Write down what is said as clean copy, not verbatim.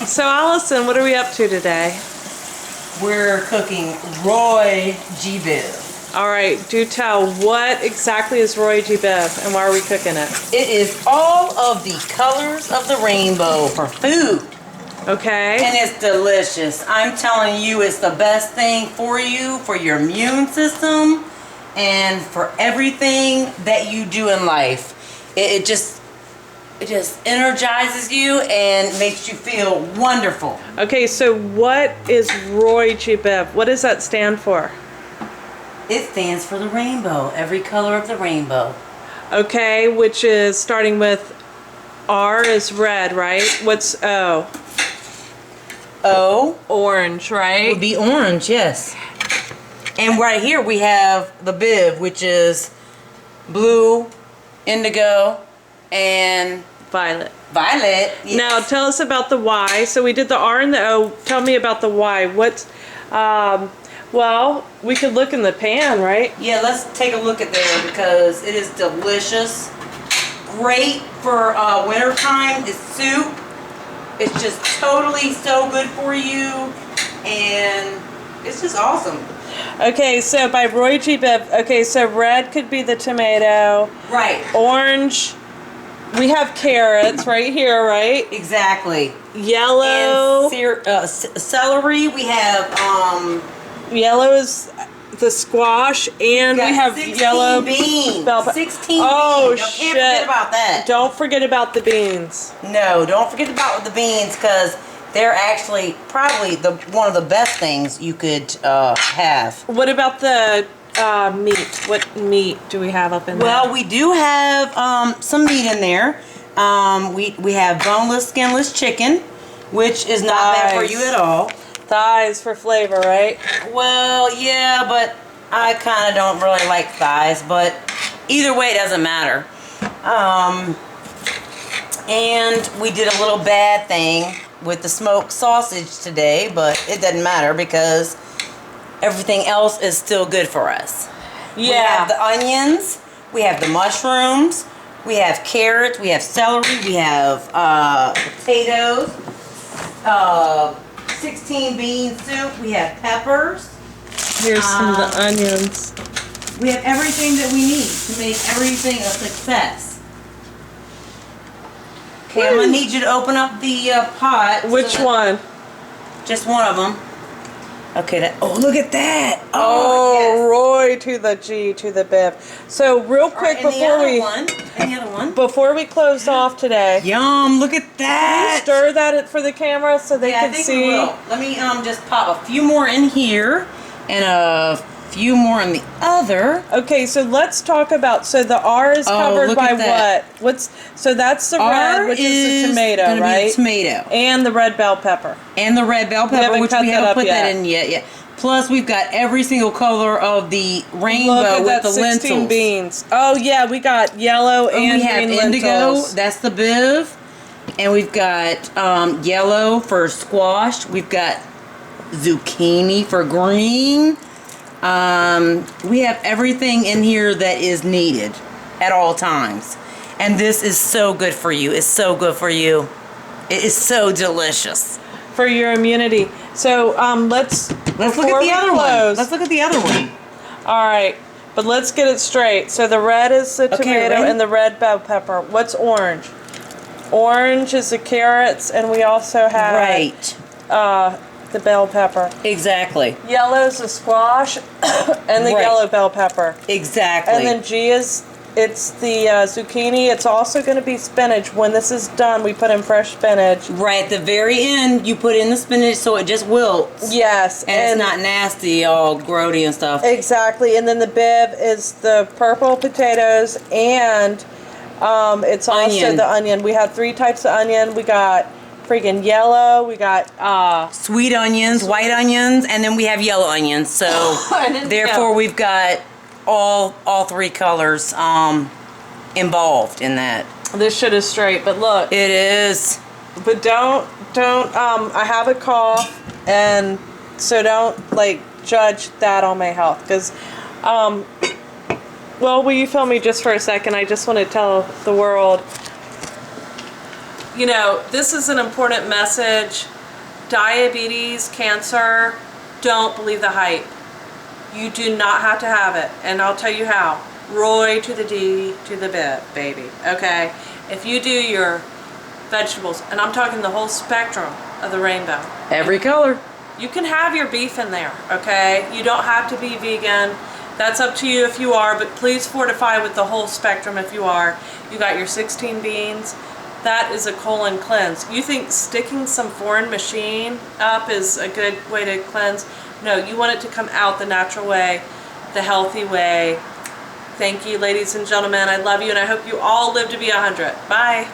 So Allison, what are we up to today? We're cooking Roy G. Biv. All right, do tell. What exactly is Roy G. Biv and why are we cooking it? It is all of the colors of the rainbow for food. Okay. And it's delicious. I'm telling you, it's the best thing for you, for your immune system, and for everything that you do in life. It just energizes you and makes you feel wonderful. Okay, so what is Roy G. Biv? What does that stand for? It stands for the rainbow, every color of the rainbow. Okay, which is starting with R is red, right? What's O? O? Orange, right? Would be orange, yes. And right here we have the Biv, which is blue, indigo, and Violet. violet. Yes. Now tell us about the Y. So we did the R and the O. Tell me about the Y. What's, well, we could look in the pan, right? Yeah, let's take a look at there because it is delicious. Great for wintertime. It's soup. It's just totally so good for you. And it's just awesome. Okay, so by Roy G. Biv, okay, so red could be the tomato. Right. Orange, we have carrots right here, right? Exactly. Yellow. And celery, we have Yellow is the squash, and we have 16 yellow beans. bell 16 oh, beans. shit. Can't forget about that. Don't forget about the beans. No, don't forget about the beans because they're actually probably one of the best things you could have. What about the meat? What meat do we have up in there? Well, we do have some meat in there. We have boneless, skinless chicken, which is not bad for you at all. Thighs for flavor, right? Well, yeah, but I kind of don't really like thighs, but either way, it doesn't matter. And we did a little bad thing with the smoked sausage today, but it doesn't matter because everything else is still good for us. Yeah. We have the onions, we have the mushrooms, we have carrots, we have celery, we have potatoes, 16 bean soup, we have peppers. Here's some of the onions. We have everything that we need to make everything a success. Okay, I'm gonna need you to open up the pot. Which one? Just one of them. Okay, oh, look at that. Oh, yes. Roy to the G to the Biv. So real quick And before the other one. before we close off today, Yum, look at that. stir that for the camera so they can I think see. we will. Let me just pop a few more in here and a few more in the other. Okay, so let's talk about, so the R is covered look by at that. what? So that's the red, R which is the tomato, gonna right? be the tomato. And the red bell pepper. And the red bell pepper, haven't which cut we that haven't up put yet. that in yet. Plus, we've got every single color of the rainbow Look at with that, the 16 lentils. beans. Oh yeah, we got yellow and We have green indigo, lentils. that's the Biv. And we've got yellow for squash. We've got zucchini for green. We have everything in here that is needed at all times. And this is so good for you. It's so good for you. It is so delicious. For your immunity. So let's Let's look at the other one. Let's look at the other one. All right, but let's get it straight. So the red is the tomato ready? and the red bell pepper. What's orange? Orange is the carrots, and we also have the bell pepper. Exactly. Yellow is the squash and the yellow bell pepper. Exactly. And then G is, it's the zucchini. It's also going to be spinach. When this is done, we put in fresh spinach. Right at the very end, you put in the spinach so it just wilts. Yes. And it's not nasty, all grody and stuff. Exactly. And then the Biv is the purple potatoes, and it's also the onion. We have 3 types of onion. We got freaking yellow. We got sweet onions, white onions, and then we have yellow onions. So therefore, we've got all 3 colors involved in that. This shit is straight, but look. It is. But don't I have a cough, and so don't like judge that on my health, because well, will you film me just for a second? I just want to tell the world you know, this is an important message. Diabetes, cancer, don't believe the hype. You do not have to have it, and I'll tell you how. Roy to the D to the B, baby, okay? If you do your vegetables, and I'm talking the whole spectrum of the rainbow. Every color. You can have your beef in there, okay? You don't have to be vegan. That's up to you if you are, but please fortify with the whole spectrum if you are. You got your 16 beans. That is a colon cleanse. You think sticking some foreign machine up is a good way to cleanse? No, you want it to come out the natural way, the healthy way. Thank you, ladies and gentlemen. I love you, and I hope you all live to be 100. Bye.